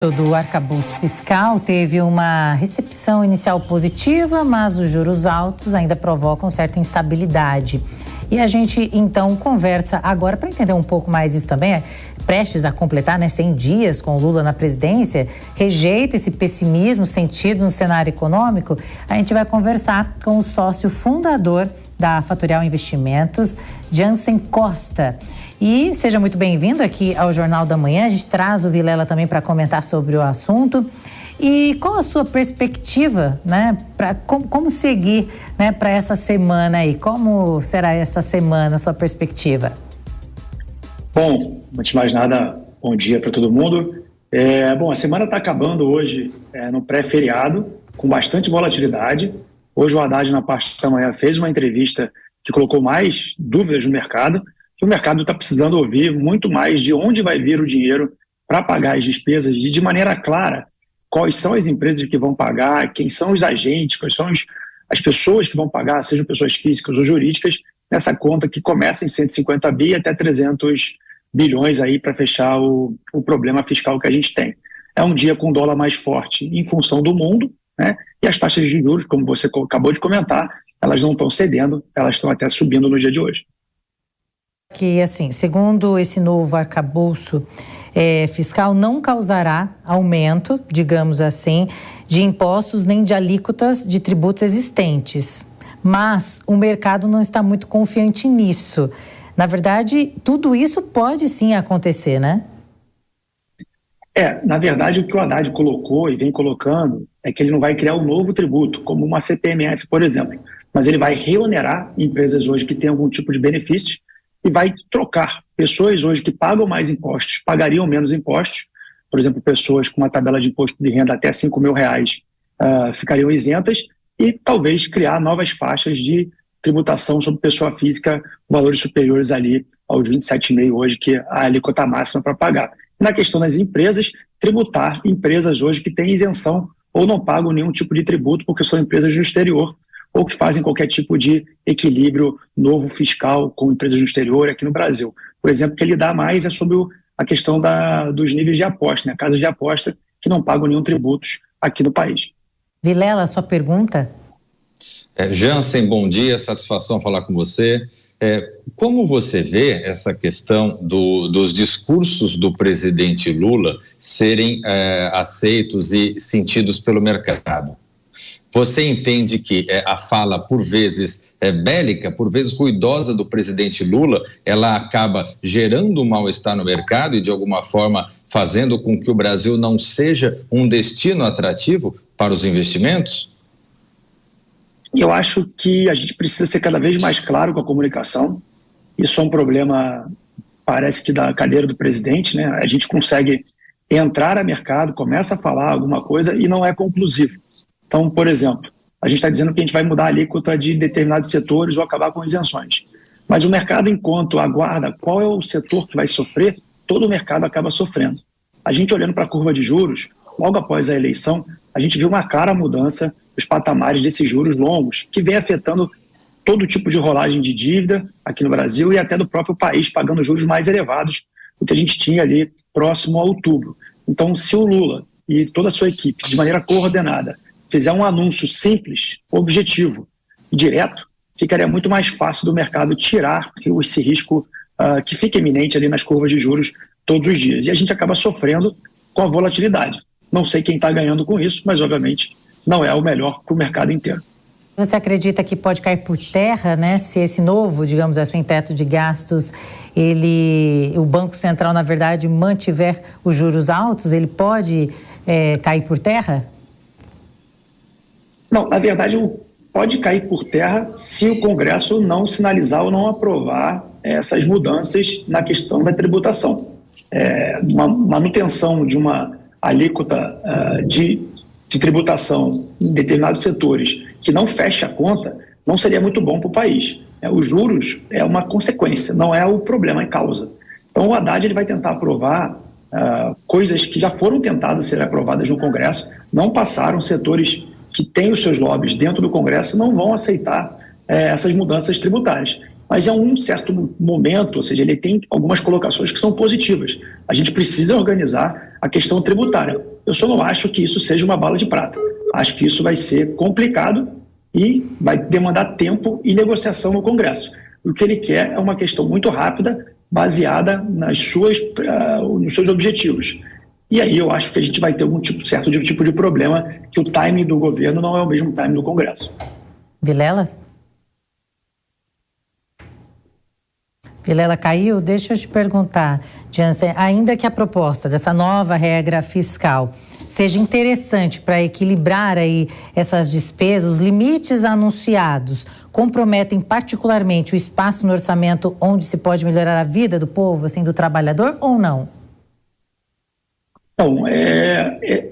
Do arcabouço fiscal teve uma recepção inicial positiva, mas os juros altos ainda provocam certa instabilidade. E a gente então conversa agora para entender um pouco mais isso também, prestes a completar 100 dias com o Lula na presidência, rejeita esse pessimismo sentido no cenário econômico. A gente vai conversar com o sócio fundador da Fatorial Investimentos, Jansen Costa. E seja muito bem-vindo aqui ao Jornal da Manhã. A gente traz o Vilela também para comentar sobre o assunto. E qual a sua perspectiva, né, para como seguir, né, para essa semana aí? Como será essa semana, a sua perspectiva? Bom, antes de mais nada, bom dia para todo mundo. A semana está acabando hoje no pré-feriado, com bastante volatilidade. Hoje o Haddad, na parte da manhã, fez uma entrevista que colocou mais dúvidas no mercado. Que o mercado está precisando ouvir muito mais de onde vai vir o dinheiro para pagar as despesas e de maneira clara quais são as empresas que vão pagar, quem são os agentes, quais são as pessoas que vão pagar, sejam pessoas físicas ou jurídicas, nessa conta que começa em 150 bi até 300 bilhões aí para fechar o problema fiscal que a gente tem. É um dia com dólar mais forte em função do mundo, né? E as taxas de juros, como você acabou de comentar, elas não estão cedendo, elas estão até subindo no dia de hoje. Que, assim, segundo esse novo arcabouço fiscal, não causará aumento, digamos assim, de impostos nem de alíquotas de tributos existentes. Mas o mercado não está muito confiante nisso. Na verdade, tudo isso pode sim acontecer, né? Na verdade, o que o Haddad colocou e vem colocando é que ele não vai criar um novo tributo, como uma CPMF, por exemplo. Mas ele vai reonerar empresas hoje que têm algum tipo de benefício e vai trocar. Pessoas hoje que pagam mais impostos pagariam menos impostos. Por exemplo, pessoas com uma tabela de imposto de renda até R$5.000 ficariam isentas e talvez criar novas faixas de tributação sobre pessoa física, valores superiores ali aos 27,5 hoje, que é a alíquota máxima para pagar. Na questão das empresas, tributar empresas hoje que têm isenção ou não pagam nenhum tipo de tributo porque são empresas do exterior ou que fazem qualquer tipo de equilíbrio novo fiscal com empresas no exterior aqui no Brasil. Por exemplo, que ele dá mais é sobre a questão dos níveis de aposta, né? Casas de aposta que não pagam nenhum tributos aqui no país. Vilela, sua pergunta? Jansen, bom dia, satisfação falar com você. Como você vê essa questão dos discursos do presidente Lula serem aceitos e sentidos pelo mercado? Você entende que a fala, por vezes, bélica, por vezes ruidosa do presidente Lula, ela acaba gerando um mal-estar no mercado e, de alguma forma, fazendo com que o Brasil não seja um destino atrativo para os investimentos? Eu acho que a gente precisa ser cada vez mais claro com a comunicação. Isso é um problema, parece que da cadeira do presidente, né? A gente consegue entrar a mercado, começa a falar alguma coisa e não é conclusivo. Então, por exemplo, a gente está dizendo que a gente vai mudar a alíquota de determinados setores ou acabar com isenções. Mas o mercado, enquanto aguarda qual é o setor que vai sofrer, todo o mercado acaba sofrendo. A gente olhando para a curva de juros, logo após a eleição, a gente viu uma clara mudança dos patamares desses juros longos, que vem afetando todo tipo de rolagem de dívida aqui no Brasil e até do próprio país, pagando juros mais elevados do que a gente tinha ali próximo a outubro. Então, se o Lula e toda a sua equipe, de maneira coordenada, fizer um anúncio simples, objetivo e direto, ficaria muito mais fácil do mercado tirar esse risco que fica iminente ali nas curvas de juros todos os dias. E a gente acaba sofrendo com a volatilidade. Não sei quem está ganhando com isso, mas obviamente não é o melhor para o mercado inteiro. Você acredita que pode cair por terra, né? Se esse novo, digamos assim, teto de gastos, o Banco Central, na verdade, mantiver os juros altos, ele pode cair por terra? Não, na verdade, pode cair por terra se o Congresso não sinalizar ou não aprovar essas mudanças na questão da tributação. Uma manutenção de uma alíquota de tributação em determinados setores que não fecha a conta não seria muito bom para o país. Os juros é uma consequência, não é o problema, é causa. Então o Haddad ele vai tentar aprovar coisas que já foram tentadas ser aprovadas no Congresso, não passaram, setores que têm os seus lobbies dentro do Congresso não vão aceitar essas mudanças tributárias. mas é um certo momento, ou seja, ele tem algumas colocações que são positivas. A gente precisa organizar a questão tributária. Eu só não acho que isso seja uma bala de prata. Acho que isso vai ser complicado e vai demandar tempo e negociação no Congresso. O que ele quer é uma questão muito rápida, baseada nos seus objetivos. E aí eu acho que a gente vai ter certo tipo de problema, que o timing do governo não é o mesmo timing do Congresso. Vilela? Vilela caiu? Deixa eu te perguntar, Jansen, ainda que a proposta dessa nova regra fiscal seja interessante para equilibrar aí essas despesas, os limites anunciados comprometem particularmente o espaço no orçamento onde se pode melhorar a vida do povo, assim, do trabalhador, ou não? Então,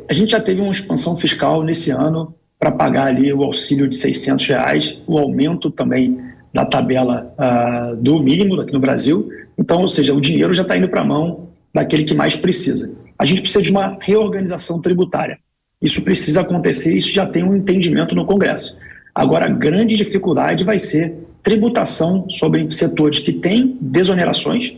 a gente já teve uma expansão fiscal nesse ano para pagar ali o auxílio de R$600, o aumento também da tabela do mínimo aqui no Brasil. Então, ou seja, o dinheiro já está indo para a mão daquele que mais precisa. A gente precisa de uma reorganização tributária. Isso precisa acontecer, isso já tem um entendimento no Congresso. Agora, a grande dificuldade vai ser tributação sobre setores que têm desonerações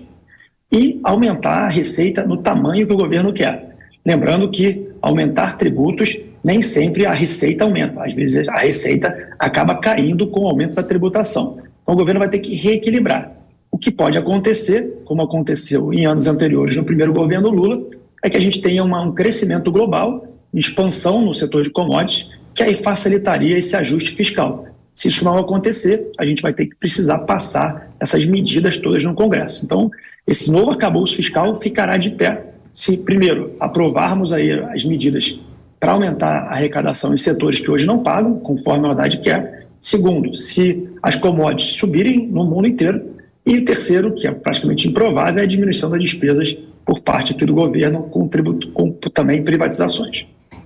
e aumentar a receita no tamanho que o governo quer. Lembrando que aumentar tributos, nem sempre a receita aumenta. Às vezes a receita acaba caindo com o aumento da tributação. Então o governo vai ter que reequilibrar. O que pode acontecer, como aconteceu em anos anteriores no primeiro governo Lula, é que a gente tenha um crescimento global, expansão no setor de commodities, que aí facilitaria esse ajuste fiscal. Se isso não acontecer, a gente vai ter que precisar passar essas medidas todas no Congresso. Então, esse novo arcabouço fiscal ficará de pé se, primeiro, aprovarmos aí as medidas para aumentar a arrecadação em setores que hoje não pagam, conforme a Haddad quer. Segundo, se as commodities subirem no mundo inteiro. E o terceiro, que é praticamente improvável, é a diminuição das despesas por parte aqui do governo, com também privatizações.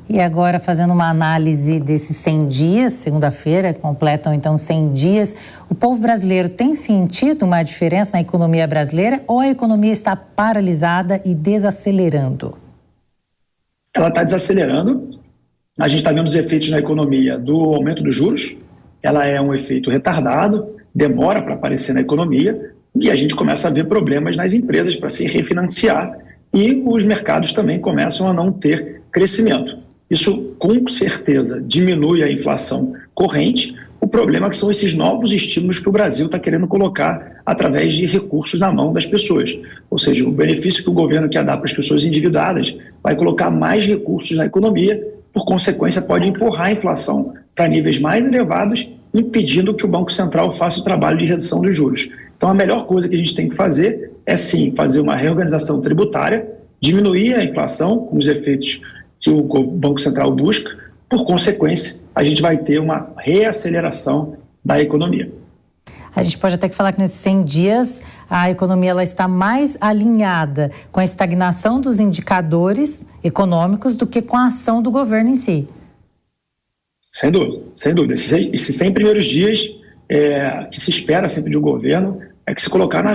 E agora, fazendo uma análise desses 100 dias, segunda-feira, completam então 100 dias, o povo brasileiro tem sentido uma diferença na economia brasileira ou a economia está paralisada e desacelerando? Ela está desacelerando. A gente está vendo os efeitos na economia do aumento dos juros. Ela é um efeito retardado, demora para aparecer na economia e a gente começa a ver problemas nas empresas para se refinanciar e os mercados também começam a não ter crescimento. Isso, com certeza, diminui a inflação corrente. O problema é que são esses novos estímulos que o Brasil está querendo colocar através de recursos na mão das pessoas. Ou seja, o benefício que o governo quer dar para as pessoas endividadas vai colocar mais recursos na economia, por consequência, pode empurrar a inflação para níveis mais elevados, impedindo que o Banco Central faça o trabalho de redução dos juros. Então, a melhor coisa que a gente tem que fazer é, sim, fazer uma reorganização tributária, diminuir a inflação com os efeitos que o Banco Central busca. Por consequência, a gente vai ter uma reaceleração da economia. A gente pode até falar que nesses 100 dias a economia ela está mais alinhada com a estagnação dos indicadores econômicos do que com a ação do governo em si. Sem dúvida, sem dúvida. Esses 100 primeiros dias que se espera sempre de um governo é que se colocar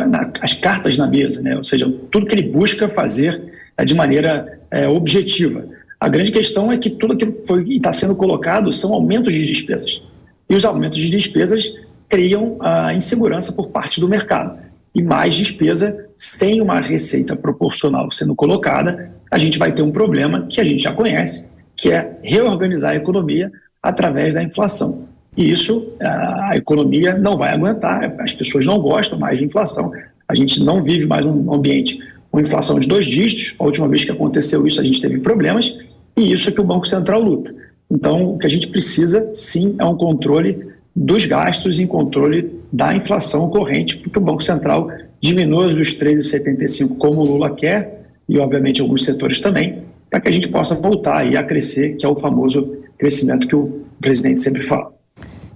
as cartas na mesa, né? Ou seja, tudo que ele busca fazer de maneira objetiva. A grande questão é que tudo aquilo que está sendo colocado são aumentos de despesas. E os aumentos de despesas criam a insegurança por parte do mercado. E mais despesa, sem uma receita proporcional sendo colocada, a gente vai ter um problema que a gente já conhece, que é reorganizar a economia através da inflação. E isso a economia não vai aguentar, as pessoas não gostam mais de inflação. A gente não vive mais um ambiente com inflação de 2 dígitos. A última vez que aconteceu isso, a gente teve problemas, e isso é que o Banco Central luta. Então, o que a gente precisa, sim, é um controle dos gastos e controle da inflação corrente, porque o Banco Central diminua dos 13,75 como o Lula quer, e obviamente alguns setores também, para que a gente possa voltar aí a crescer, que é o famoso crescimento que o presidente sempre fala.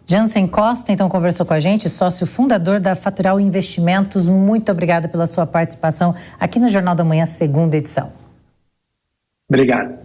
Jansen Costa, então, conversou com a gente, sócio fundador da Fatural Investimentos. Muito obrigada pela sua participação aqui no Jornal da Manhã, segunda edição. Obrigado.